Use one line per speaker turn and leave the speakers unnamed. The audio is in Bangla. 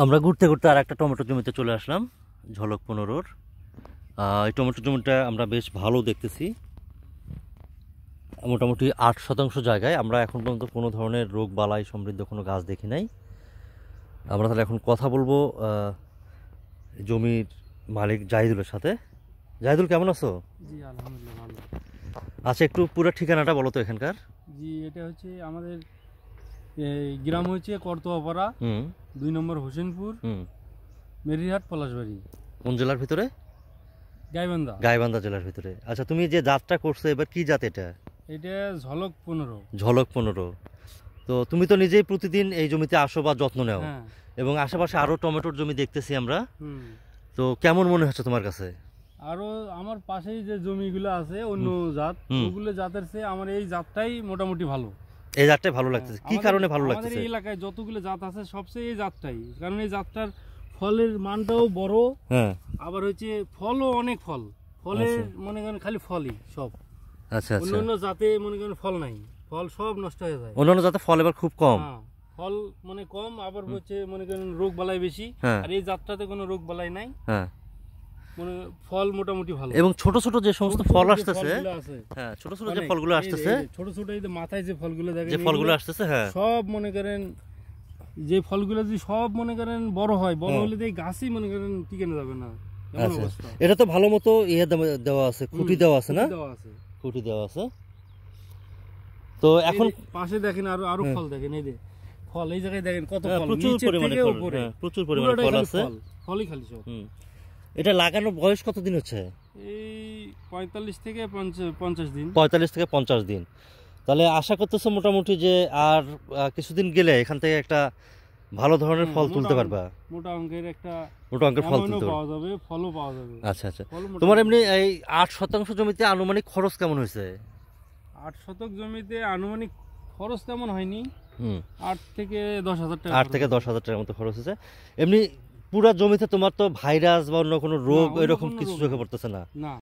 আমরা ঘুরতে ঘুরতে আর একটা টমেটো জমিতে চলে আসলাম, ঝলক 15-র। এই টমেটো জমিটা আমরা বেশ ভালো দেখতেছি, মোটামুটি 8% জায়গায়। আমরা এখন পর্যন্ত কোনো ধরনের রোগ বালাই সমৃদ্ধ কোনো গাছ দেখি নাই। আমরা তাহলে এখন কথা বলবো জমির মালিক জাহিদুলের সাথে। জাহিদুল, কেমন আছো?
জি আলহামদুলিল্লাহ ভালো।
আচ্ছা, একটু পুরো ঠিকানাটা বলো তো এখানকার।
জি, এটা হচ্ছে আমাদের এই গ্রাম হচ্ছে করতোয়াপাড়া, 2 নম্বর হোসেনপুর, মেরিহাট, পলাশবাড়ি।
কোন জেলার ভিতরে?
গাইবান্ধা।
গাইবান্ধা জেলার ভিতরে। আচ্ছা, তুমি যে জাতটা করছো এবার কি জাত এটা?
এটা ঝলক 15।
ঝলক 15। তো তুমি তো নিজেই প্রতিদিন এই জমিতে আসো বা যত্ন নেও,
হ্যাঁ।
এবং আশেপাশে আরো টমেটোর জমি দেখতেছি আমরা।
হুম।
তো কেমন মনে হচ্ছে তোমার কাছে?
আরো আমার পাশেই যে জমিগুলো আছে অন্য জাত, ওগুলো জাতের চেয়ে আমার এই জাতটাই মোটামুটি ভালো।
এই জাতটাই ভালো লাগতেছে? কি কারণে ভালো লাগতেছে?
আমাদের এই এলাকায় যতগুলো জাত আছে সবচেয়ে এই জাতটাই, কারণ এই জাতটার ফলের মানটাও বড়।
হ্যাঁ।
আবার হচ্ছে ফলও অনেক ফলে মনে করেন খালি ফলই সব।
আচ্ছা আচ্ছা।
অন্য জাতে মনে করেন ফল নাই, ফল সব নষ্ট হয়ে যায়।
অন্যান্য জাতে ফল এবার খুব কম।
হ্যাঁ, ফল মানে কম, আবার হচ্ছে মনে করেন রোগ বালাই বেশি। আর এই জাতটাতে কোনো রোগ বালাই নাই।
হ্যাঁ,
মানে ফল মোটামুটি ভালো।
এবং ছোট ছোট যে সমস্ত ফল আসতেছে, হ্যাঁ ছোট ছোট যে ফলগুলো আসতেছে,
ছোট ছোট এই যে মাথায় যে ফলগুলো দেখেন,
যে ফলগুলো আসতেছে, হ্যাঁ
সব মনে করেন যে ফলগুলো যদি সব মনে করেন বড় হয়, বড় হলে এই গাছই মনে করেন টিকে যাবে না, এমন অবস্থা।
এটা তো ভালো মতো দেওয়া আছে, খুঁটি দেওয়া আছে না? খুঁটি দেওয়া আছে। তো এখন
পাশে দেখেন আরো ফল দেখেন, এই যে ফল এই জায়গায় দেখেন কত ফল,
প্রচুর পরিমাণে ফল, প্রচুর পরিমাণে ফল আছে,
ফলই খালি সব।
এটা লাগানোর বয়স কতদিন হচ্ছে?
এই 45 থেকে 50 দিন।
45 থেকে 50 দিন। তাহলে আশা করতেছো মোটামুটি যে আর কিছুদিন গেলে এখান থেকে একটা ভালো ধরনের ফল তুলতে পারবা?
মোটা অঙ্কের
ফল তুলতে
পাওয়া যাবে, ফলও পাওয়া যাবে।
আচ্ছা আচ্ছা। তোমার এমনি এই 8% জমিতে আনুমানিক খরচ কেমন হয়েছে?
8 শতক জমিতে আনুমানিক খরচ তেমন হয়নি, 8 থেকে 10,000 টাকা।
8 থেকে 10,000 টাকার মতো খরচ হয়েছে। এমনি পুরা জমিতে তোমার তো ভাইরাস বা অন্য কোনো রোগ এরকম কিছু চোখে পড়তেছে না?
না।